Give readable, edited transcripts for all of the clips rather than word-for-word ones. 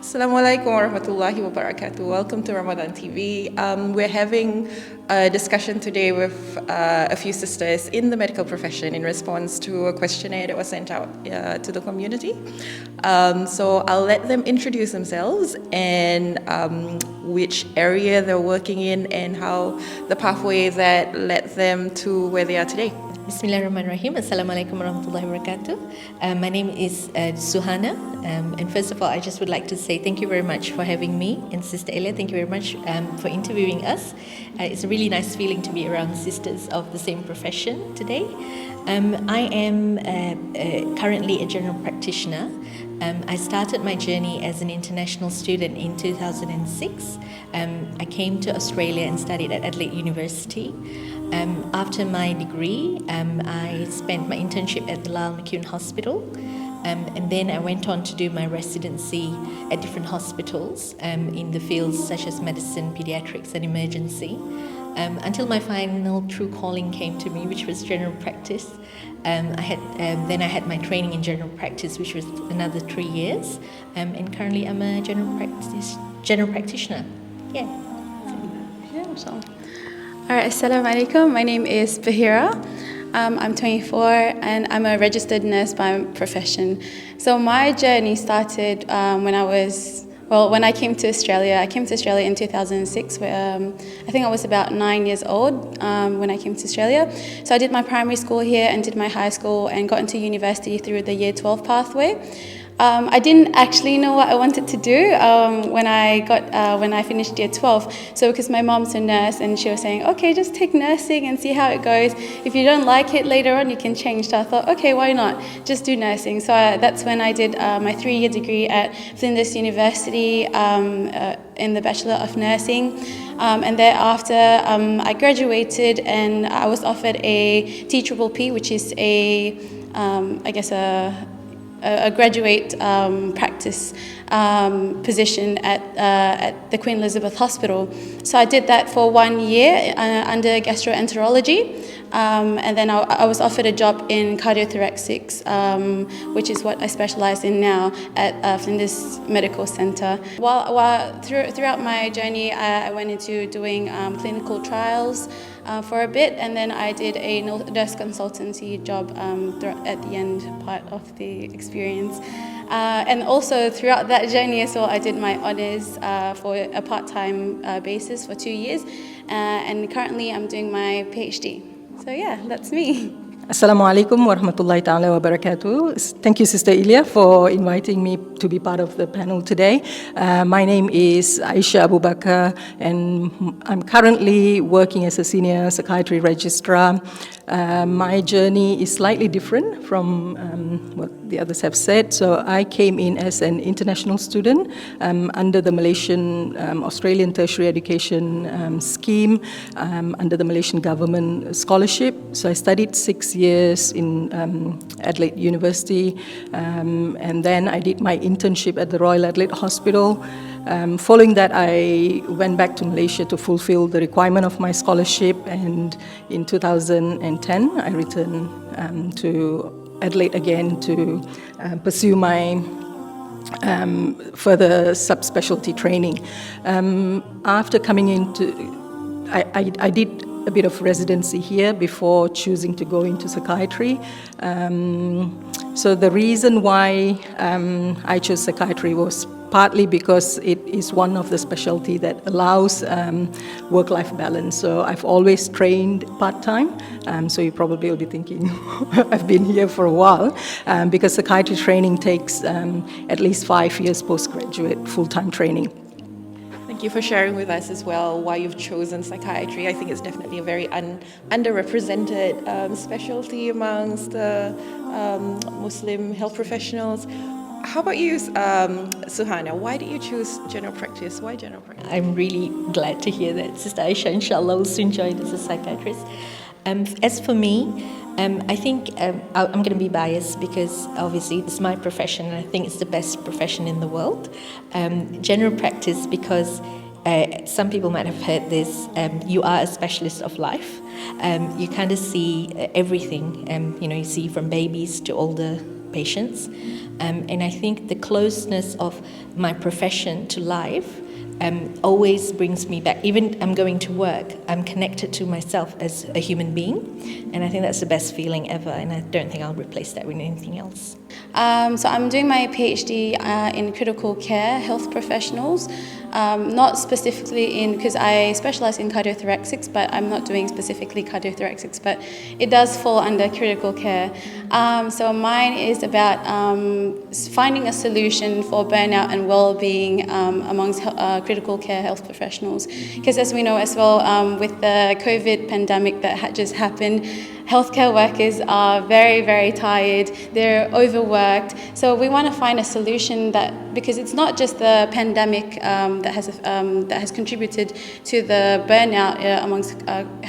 Assalamu alaikum wa rahmatullahi wa barakatuh. Welcome to Ramadan TV. We're having a discussion today with a few sisters in the medical profession in response to a questionnaire that was sent out to the community. So I'll let them introduce themselves and which area they're working in and how the pathway that led them to where they are today. Bismillahirrahmanirrahim. Assalamualaikum warahmatullahi wabarakatuh. My name is Suhana, and first of all, I just would like to say thank you very much for having me, and Sister Elia, thank you very much for interviewing us. It's a really nice feeling to be around sisters of the same profession today. I am currently a general practitioner. I started my journey as an international student in 2006. I came to Australia and studied at Adelaide University. After my degree, I spent my internship at the Lyle McCune Hospital, and then I went on to do my residency at different hospitals in the fields such as medicine, pediatrics and emergency, until my final true calling came to me, which was general practice. Then I had my training in general practice, which was another 3 years, and currently I'm a general practitioner. Yeah. So. Alright, Assalamu alaikum. My name is Bahira. I'm 24 and I'm a registered nurse by profession. So my journey started when I came to Australia. I came to Australia in 2006. I think I was about 9 years old when I came to Australia. So I did my primary school here and did my high school and got into university through the Year 12 pathway. I didn't actually know what I wanted to do when I finished Year 12. So because my mom's a nurse and she was saying, okay, just take nursing and see how it goes. If you don't like it later on, you can change. So I thought, okay, why not? Just do nursing. So that's when I did my 3-year degree at Flinders University in the Bachelor of Nursing. And thereafter, I graduated and I was offered a TPP, which is a graduate practice position at the Queen Elizabeth Hospital. So I did that for 1 year under gastroenterology, and then I was offered a job in cardiothoracics, which is what I specialise in now at Flinders Medical Centre. Throughout my journey, I went into doing clinical trials for a bit, and then I did a nurse consultancy job at the end part of the experience. And also throughout that journey as well, I did my honours for a part-time basis for 2 years, and currently I'm doing my PhD. So yeah, that's me. Assalamu alaikum wa rahmatullahi ta'ala wa barakatuh. Thank you, Sister Ilya, for inviting me to be part of the panel today. My name is Aisha Abu Bakar, and I'm currently working as a senior psychiatry registrar. My journey is slightly different from what the others have said. So I came in as an international student under the Malaysian Australian Tertiary Education Scheme, under the Malaysian government scholarship. So I studied 6 years in Adelaide University, and then I did my internship at the Royal Adelaide Hospital. Following that, I went back to Malaysia to fulfill the requirement of my scholarship, and in 2010 I returned to Adelaide again to pursue my further subspecialty training. After coming into, I did a bit of residency here before choosing to go into psychiatry. So the reason why I chose psychiatry was partly because it is one of the specialty that allows work-life balance. So I've always trained part-time, so you probably will be thinking I've been here for a while, because psychiatry training takes at least 5 years postgraduate full-time training. Thank you for sharing with us as well why you've chosen psychiatry. I think it's definitely a very underrepresented specialty amongst the Muslim health professionals. How about you, Suhana? Why did you choose general practice? Why general practice? I'm really glad to hear that Sister Aisha, inshallah, will soon join as a psychiatrist. As for me, I think I'm going to be biased because obviously it's my profession and I think it's the best profession in the world. General practice because some people might have heard this, you are a specialist of life. You kind of see everything, you see from babies to older patients. And I think the closeness of my profession to life always brings me back. Even I'm going to work, I'm connected to myself as a human being, and I think that's the best feeling ever, and I don't think I'll replace that with anything else. So I'm doing my PhD in critical care health professionals, not specifically in, because I specialize in cardiothoracics, but I'm not doing specifically cardiothoracics, but it does fall under critical care. So mine is about finding a solution for burnout and well-being amongst critical care health professionals. Because as we know as well, with the COVID pandemic that just happened, healthcare workers are very, very tired, they're overworked. So we want to find a solution that, because it's not just the pandemic that has contributed to the burnout amongst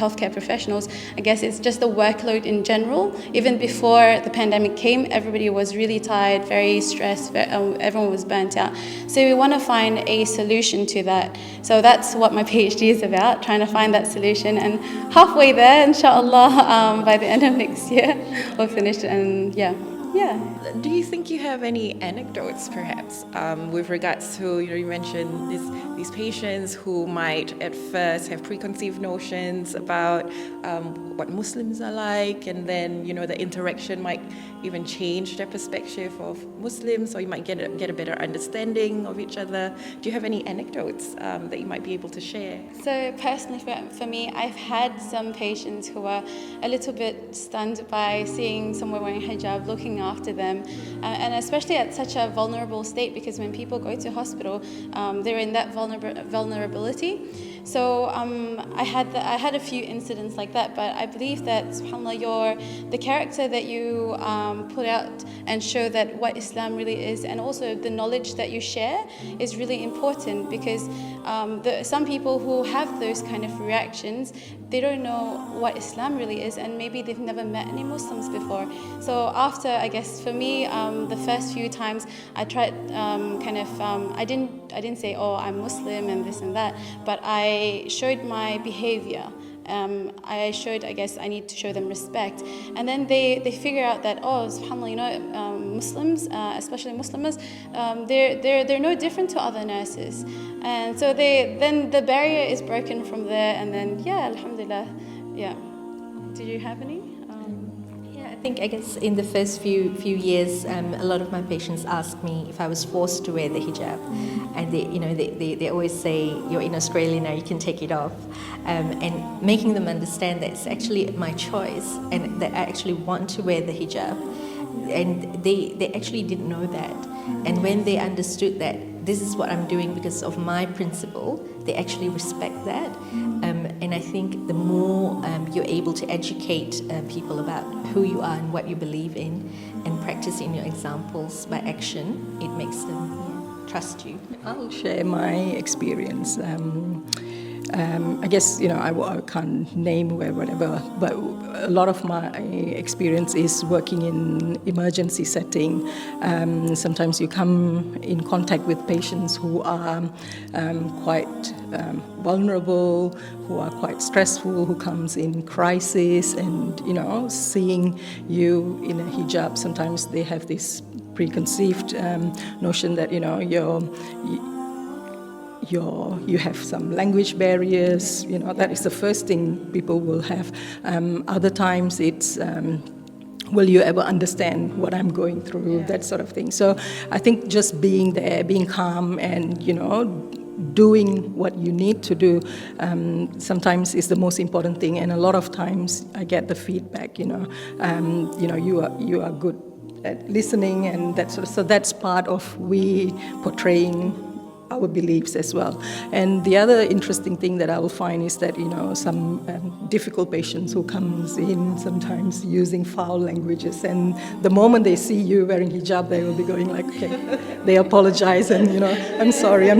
healthcare professionals. I guess it's just the workload in general. Even before the pandemic came, everybody was really tired, very stressed, everyone was burnt out. So we want to find a solution to that. So that's what my PhD is about, trying to find that solution. And halfway there, inshallah, by the end of next year, we'll finish. And yeah. Do you think you have any anecdotes, perhaps, with regards to, you mentioned these patients who might at first have preconceived notions about what Muslims are like, and then, the interaction might even change their perspective of Muslims, or you might get a better understanding of each other. Do you have any anecdotes that you might be able to share? So personally, for me, I've had some patients who are a little bit stunned by seeing someone wearing hijab, looking after them, and especially at such a vulnerable state, because when people go to hospital, they're in that vulnerability. So I had a few incidents like that, but I believe that, subhanAllah, the character that you put out and show that what Islam really is, and also the knowledge that you share is really important, because some people who have those kind of reactions, they don't know what Islam really is, and maybe they've never met any Muslims before. So after, I guess for me, the first few times I tried I didn't say, oh, I'm Muslim and this and that, but I showed my behavior. I showed, I guess, I need to show them respect. And then they figure out that, oh, subhanAllah, Muslims, especially Muslims, they're no different to other nurses. And so then the barrier is broken from there, and then, yeah, alhamdulillah, yeah. Did you have any? I guess in the first few years, a lot of my patients asked me if I was forced to wear the hijab, and they always say, you're in Australia now, you can take it off, and making them understand that it's actually my choice and that I actually want to wear the hijab, and they actually didn't know that, and when they understood that this is what I'm doing because of my principle, they actually respect that. And I think the more you're able to educate people about who you are and what you believe in, and practice in your examples by action, it makes them trust you. I'll share my experience. I guess, I can't name whatever, but a lot of my experience is working in emergency setting. Sometimes you come in contact with patients who are quite vulnerable, who are quite stressful, who comes in crisis, and, seeing you in a hijab, sometimes they have this preconceived notion that, you have some language barriers, that is the first thing people will have. Other times it's, will you ever understand what I'm going through, that sort of thing. So I think just being there, being calm, and, doing what you need to do sometimes is the most important thing. And a lot of times I get the feedback, you are good at listening, and that sort of, so that's part of we portraying our beliefs as well. And the other interesting thing that I will find is that, some difficult patients who comes in sometimes using foul languages, and the moment they see you wearing hijab, they will be going like, okay, they apologize and, I'm sorry.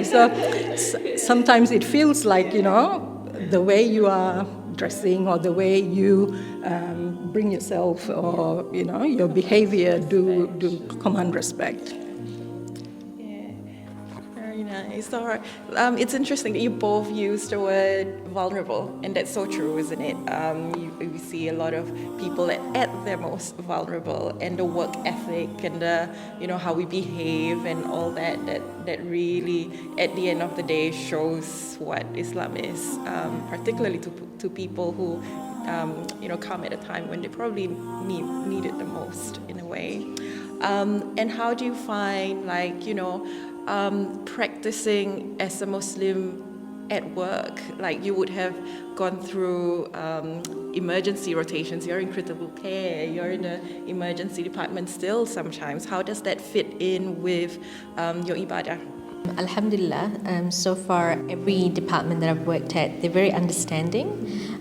So sometimes it feels like, the way you are dressing or the way you bring yourself, or, your behavior do command respect. nice. All right. It's interesting that you both used the word vulnerable, and that's so true, isn't it? We see a lot of people at their most vulnerable, and the work ethic and the, how we behave and all that really, at the end of the day, shows what Islam is, particularly to people who, come at a time when they probably need it the most, in a way. And how do you find, practicing as a Muslim at work? Like, you would have gone through emergency rotations, you're in critical care, you're in the emergency department still sometimes. How does that fit in with your ibadah? Alhamdulillah, so far every department that I've worked at, they're very understanding,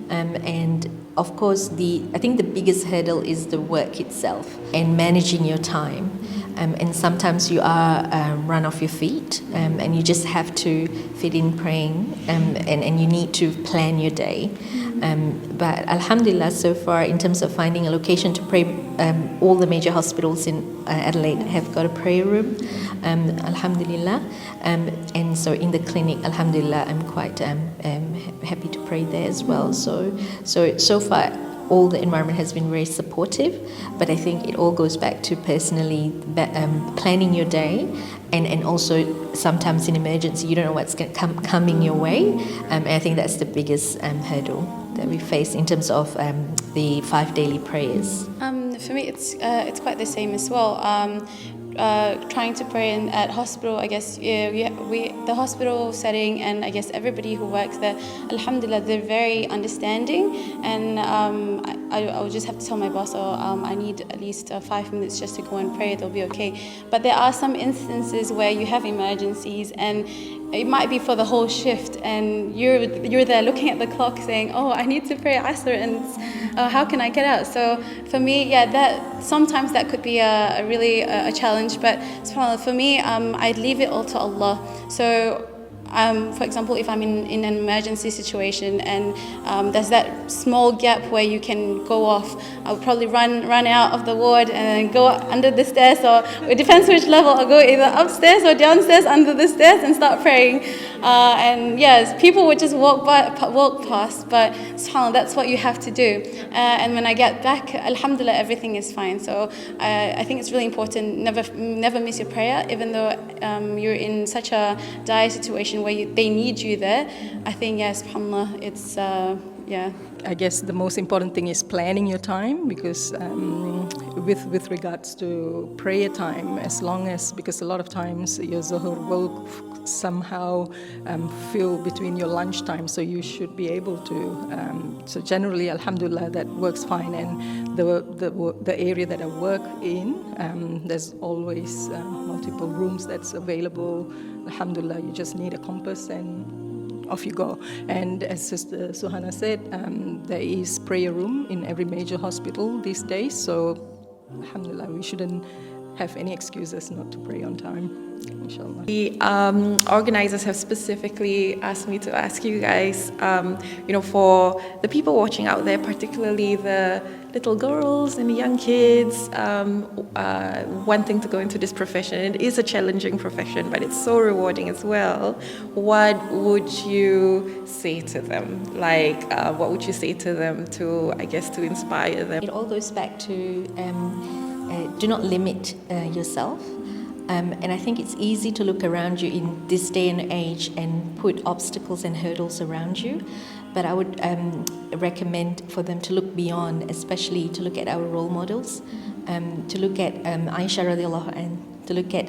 and of course I think the biggest hurdle is the work itself and managing your time, and sometimes you are run off your feet, and you just have to fit in praying, and you need to plan your day. But Alhamdulillah, so far in terms of finding a location to pray, all the major hospitals in Adelaide have got a prayer room, Alhamdulillah, and so in the clinic, Alhamdulillah, I'm quite happy to pray there as well. So far, all the environment has been very supportive, but I think it all goes back to personally planning your day, and also sometimes in emergency you don't know what's coming your way, and I think that's the biggest hurdle that we face in terms of the 5 daily prayers. For me, it's quite the same as well. Trying to pray at hospital, I guess, the hospital setting, and I guess everybody who works there, Alhamdulillah, they're very understanding, and I would just have to tell my boss, I need at least 5 minutes just to go and pray, it'll be okay. But there are some instances where you have emergencies, and it might be for the whole shift, and you're there looking at the clock saying, I need to pray Asr, and how can I get out? So for me, sometimes that could be a really challenge, but subhanAllah, for me, I'd leave it all to Allah. So for example, if I'm in an emergency situation and there's that small gap where you can go off, I would probably run out of the ward and then go under the stairs, or it depends which level. I'll go either upstairs or downstairs under the stairs and start praying. And yes, people would just walk past, but subhanAllah, that's what you have to do. And when I get back, Alhamdulillah, everything is fine. So I think it's really important, never miss your prayer, even though you're in such a dire situation where they need you there. I think, subhanAllah, it's, I guess the most important thing is planning your time, because with regards to prayer time, because a lot of times your Zuhur will somehow fill between your lunchtime, so you should be able to. So generally, Alhamdulillah, that works fine. And the area that I work in, there's always multiple rooms that's available. Alhamdulillah, you just need a compass and off you go. And as Sister Suhana said, there is prayer room in every major hospital these days. So Alhamdulillah, we shouldn't have any excuses not to pray on time, inshallah. The organizers have specifically asked me to ask you guys, for the people watching out there, particularly the little girls and the young kids wanting to go into this profession. It is a challenging profession, but it's so rewarding as well. What would you say to them? What would you say to them to inspire them? It all goes back to do not limit yourself. And I think it's easy to look around you in this day and age and put obstacles and hurdles around you. But I would recommend for them to look beyond, especially to look at our role models, to look at Aisha radiallahu anha, to look at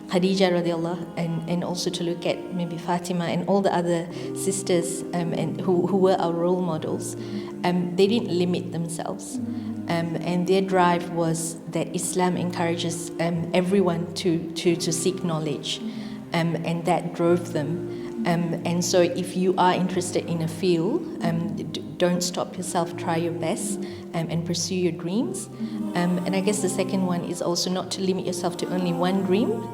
Khadija radiallahu, and also to look at maybe Fatima and all the other sisters and who were our role models. They didn't limit themselves. And their drive was that Islam encourages everyone to seek knowledge, and that drove them. And so if you are interested in a field, don't stop yourself, try your best, and pursue your dreams. And I guess the second one is also not to limit yourself to only one dream,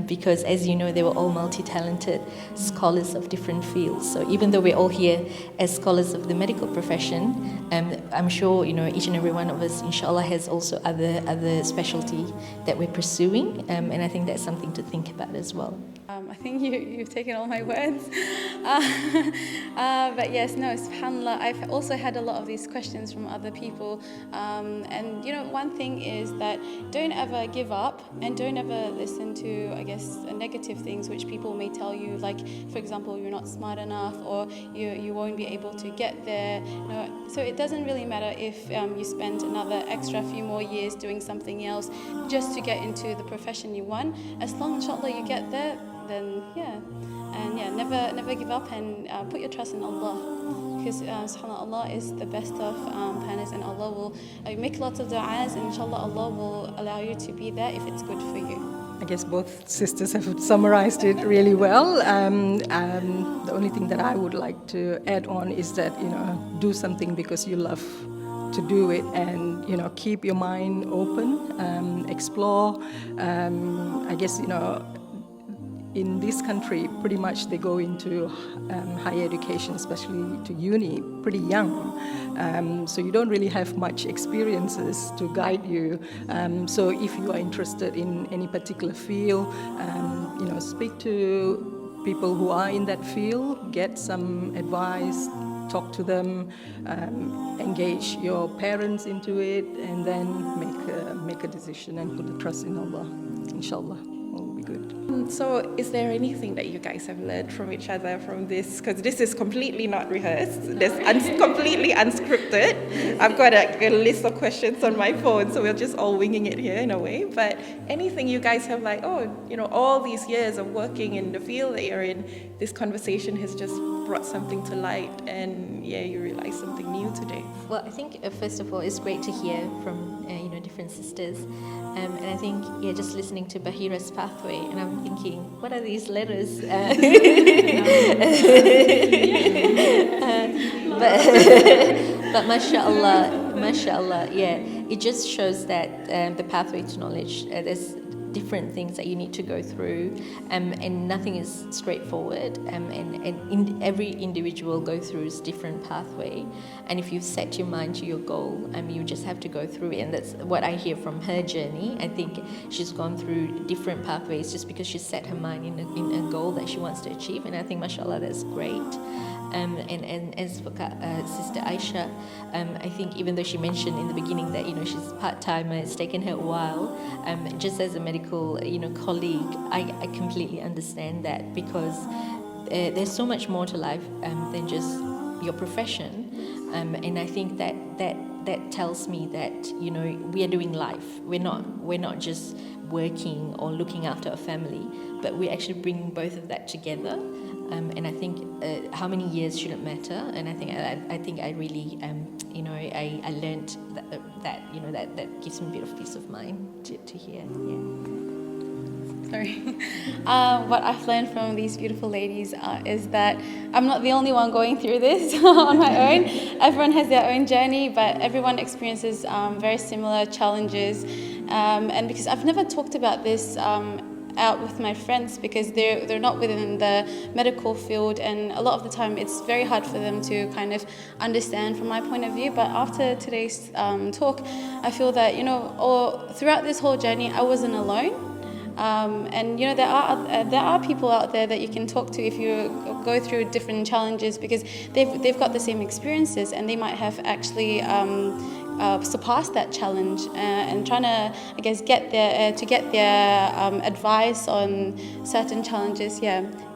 because as you know, they were all multi-talented scholars of different fields. So even though we're all here as scholars of the medical profession, I'm sure each and every one of us, inshallah, has also other specialty that we're pursuing, and I think that's something to think about as well. I think you've taken all my words. But yes, no, subhanAllah, I've also had a lot of these questions from other people. And one thing is that don't ever give up and don't ever listen to, I guess, negative things which people may tell you, like, for example, you're not smart enough or you won't be able to get there. So it doesn't really matter if you spend another extra few more years doing something else just to get into the profession you want. As long, inshallah, you get there, then never give up and put your trust in Allah, because subhanAllah, Allah is the best of planners, and Allah will make lots of du'as, and inshallah Allah will allow you to be there if it's good for you. I guess both sisters have summarized it really well. The only thing that I would like to add on is that, do something because you love to do it, and keep your mind open, explore. I guess in this country, pretty much they go into higher education, especially to uni, pretty young. So you don't really have much experiences to guide you. So if you are interested in any particular field, speak to people who are in that field, get some advice, talk to them, engage your parents into it, and then make a decision and put the trust in Allah. Inshallah, all will be good. So is there anything that you guys have learned from each other from this? Because this is completely not rehearsed. This completely unscripted. I've got a list of questions on my phone, so we're just all winging it here in a way. But anything you guys have all these years of working in the field that you're in, this conversation has just brought something to light, and you realize something new today. Well, I think first of all, it's great to hear from different sisters, and I think just listening to Bahira's pathway, and I'm thinking, what are these letters? But mashallah, it just shows that the pathway to knowledge, there's different things that you need to go through, and nothing is straightforward, and every individual go through a different pathway, and if you've set your mind to your goal, you just have to go through it, and that's what I hear from her journey. I think she's gone through different pathways just because she set her mind in a goal that she wants to achieve, and I think mashallah, that's great. And as for Sister Aisha, I think even though she mentioned in the beginning that she's part-timer, it's taken her a while. Just as a medical colleague, I completely understand that, because there's so much more to life than just your profession, and I think that tells me that we are doing life. We're not just working or looking after a family, but we're actually bringing both of that together. And I think how many years shouldn't matter, and I think I really I learned that gives me a bit of peace of mind to hear. Sorry. What I've learned from these beautiful ladies is that I'm not the only one going through this on my own. Everyone has their own journey, but everyone experiences very similar challenges. And because I've never talked about this out with my friends, because they're not within the medical field, and a lot of the time it's very hard for them to kind of understand from my point of view. But after today's talk, I feel that throughout this whole journey I wasn't alone. And there are people out there that you can talk to if you go through different challenges, because they've got the same experiences, and they might have actually surpass that challenge, and trying to, I guess, get their advice on certain challenges,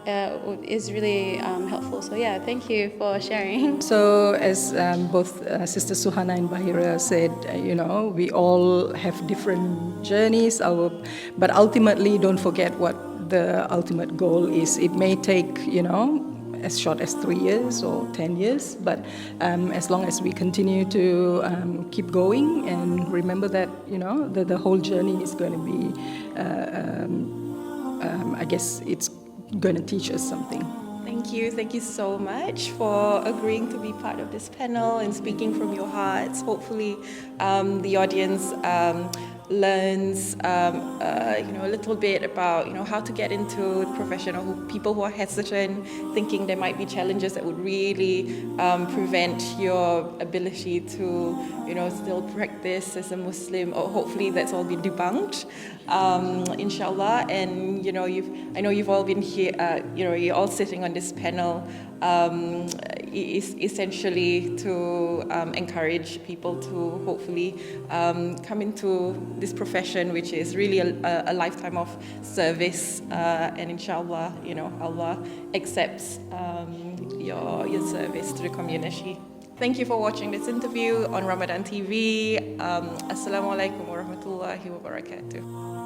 is really helpful. So thank you for sharing. So as both Sister Suhana and Bahira said, we all have different journeys, but ultimately don't forget what the ultimate goal is. It may take, as short as 3 years or 10 years, but as long as we continue to keep going and remember that, the whole journey is going to be, I guess it's going to teach us something. Thank you so much for agreeing to be part of this panel and speaking from your hearts. Hopefully the audience learns, a little bit about, how to get into the profession, or people who are hesitant, thinking there might be challenges that would really prevent your ability to, still practice as a Muslim, or hopefully that's all been debunked, inshallah. And, I know you've all been here, you're all sitting on this panel, is essentially to encourage people to hopefully come into this profession, which is really a lifetime of service, and inshallah, Allah accepts your service to the community. Thank you for watching this interview on Ramadan TV. Assalamu alaikum wa rahmatullahi wa barakatuh.